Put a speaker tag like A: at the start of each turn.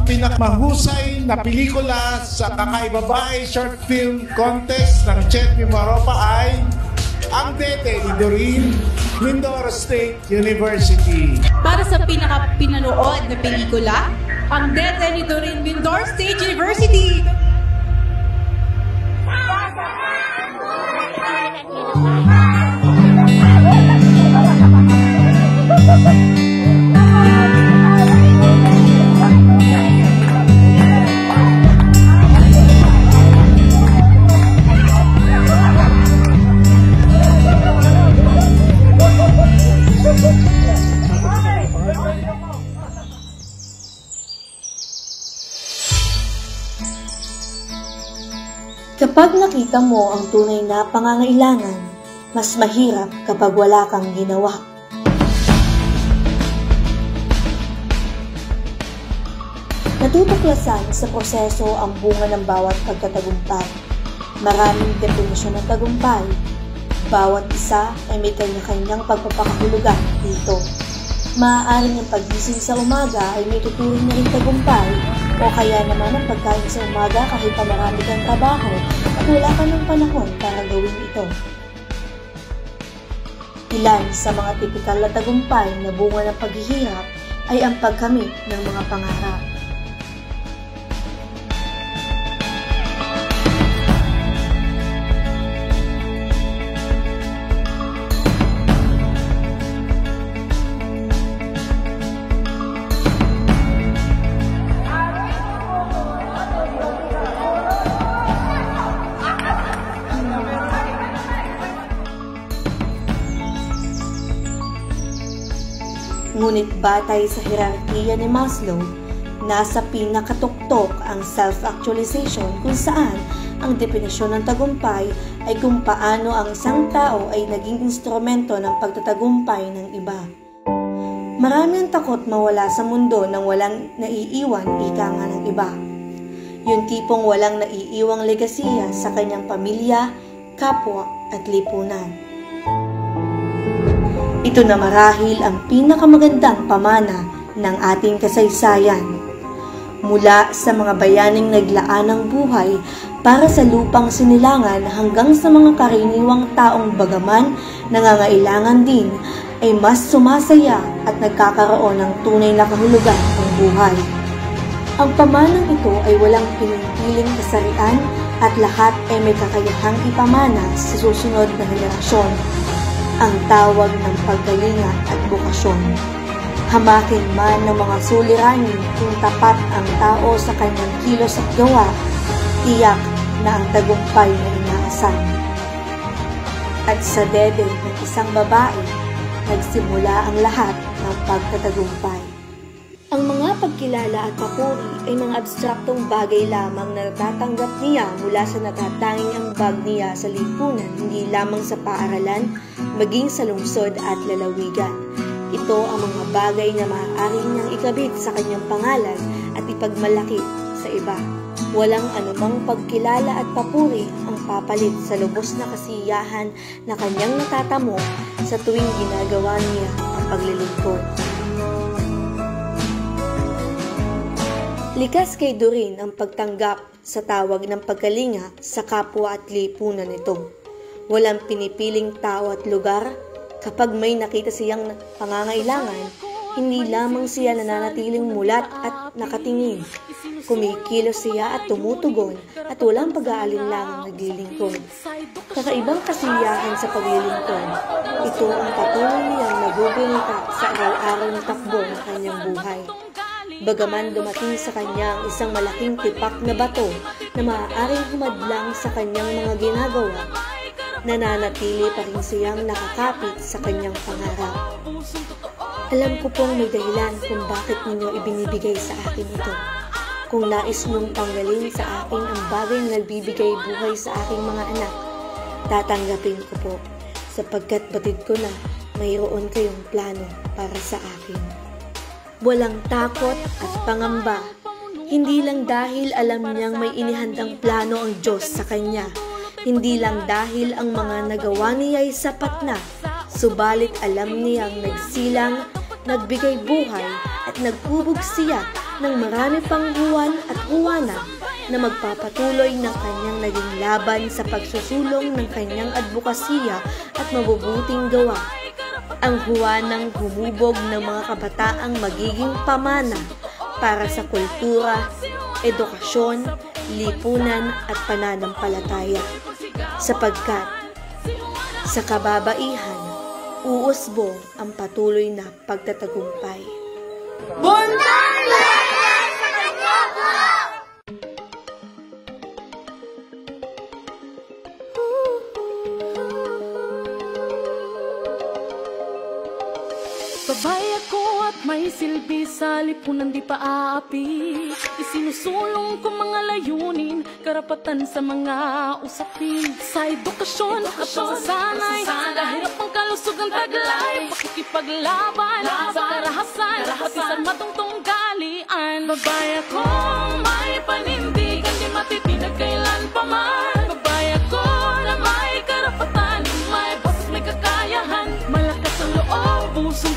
A: ang pinakamahusay na pelikula sa Kakaibabae Short Film Contest ng Chetty Maropa ay Ang Dede ni Doreen, Mindoro State University.
B: Para sa pinanood na pelikula, Ang Dede ni Doreen, Mindoro State University.
C: Kapag nakita mo ang tunay na pangangailangan, mas mahirap kapag wala kang ginawa. Natutuklasan sa proseso ang bunga ng bawat pagtatagumpay. Maraming definisyon ng tagumpay. Bawat isa ay may kanya-kanyang pagpapakahulugan dito. Maaaring ang paggising sa umaga ay may tuturing na rin tagumpay, o kaya naman ang pagkain sa umaga kahit pa marami kang trabaho at wala ka ng panahon para gawin ito. Ilan sa mga tipikal na tagumpay na bunga ng paghihirap ay ang pagkamit ng mga pangarap. Ngunit batay sa hierarkiya ni Maslow, nasa pinakatuktok ang self-actualization kung saan ang definisyon ng tagumpay ay kung paano ang isang tao ay naging instrumento ng pagtatagumpay ng iba. Marami ang takot mawala sa mundo nang walang naiiwan ika nga ng iba. Yung tipong walang naiiwang legasiya sa kanyang pamilya, kapwa at lipunan. Ito na marahil ang pinakamagandang pamana ng ating kasaysayan. Mula sa mga bayaning naglaan ng buhay para sa lupang sinilangan hanggang sa mga karaniwang taong bagaman nangangailangan din ay mas sumasaya at nagkakaroon ng tunay na kahulugan ang buhay. Ang pamanang ito ay walang pininipiling kasarian at lahat ay may kakayahang ipamana sa susunod na henerasyon. Ang tawag ng pagkalinga at bukasyon. Hamakin man ng mga suliranin kung tapat ang tao sa kanyang kilos at gawa, tiyak na ang tagumpay na inaasahan. At sa dede ng isang babae, nagsimula ang lahat ng pagtatagumpay. Ang mga pagkilala at papuri ay mga abstraktong bagay lamang na natatanggap niya mula sa natatanging ambag niya sa lipunan, hindi lamang sa paaralan, maging sa lungsod at lalawigan. Ito ang mga bagay na maaari niyang ikabit sa kanyang pangalan at ipagmalaki sa iba. Walang anumang pagkilala at papuri ang papalit sa lubos na kasiyahan na kanyang natatamo sa tuwing ginagawa niya ang paglilingkod. Likas kay Doreen ang pagtanggap sa tawag ng pagkalinga sa kapwa at lipunan nito. Walang pinipiling tao at lugar. Kapag may nakita siyang pangangailangan, hindi lamang siya nananatiling mulat at nakatingin. Kumikilos siya at tumutugon at walang pag-aalinlangang naglilingkod. Kakaibang kasiyahan sa paglilingkod. Ito ang patuloy niyang nagugunita sa araw-araw na takbo ng kanyang buhay. Bagaman dumating sa kanya ang isang malaking tipak na bato na maaaring humadlang sa kanyang mga ginagawa, nananatili pa rin siyang nakakapit sa kanyang pangarap. Alam ko pong may dahilan kung bakit ninyo ibinibigay sa akin ito. Kung nais niyong tanggalin sa akin ang bagay na nagbibigay buhay sa aking mga anak, tatanggapin ko po, sapagkat batid ko na mayroon kayong plano para sa akin. Walang takot at pangamba. Hindi lang dahil alam niyang may inihandang plano ang Diyos sa kanya. Hindi lang dahil ang mga nagawa niya ay sapat na. Subalit alam niyang nagsilang, nagbigay buhay at nagubog siya ng marami pang Juan at Juana na magpapatuloy ng kanyang naging laban sa pagsusulong ng kanyang advokasya at mabubuting gawa. Ang Juanang humubog ng mga kabataang magiging pamana para sa kultura, edukasyon, lipunan at pananampalataya. Sapagkat sa kababaihan, uusbong ang patuloy na pagtatagumpay.
D: Babae ako at may silbi sa lipunan di pa aapi. Isinusulong ko mga layunin, karapatan sa mga usapin. Sa edukasyon at pagsasanay, kahirap ang kalusugang taglay. Pakikipaglaban sa karahasan, pati sa matungtong galian. Babae ako may panindigan, di matitidag kailan pa man. Babae ako na may karapatan, may boses, may kakayahan. Malakas ang loob, pusong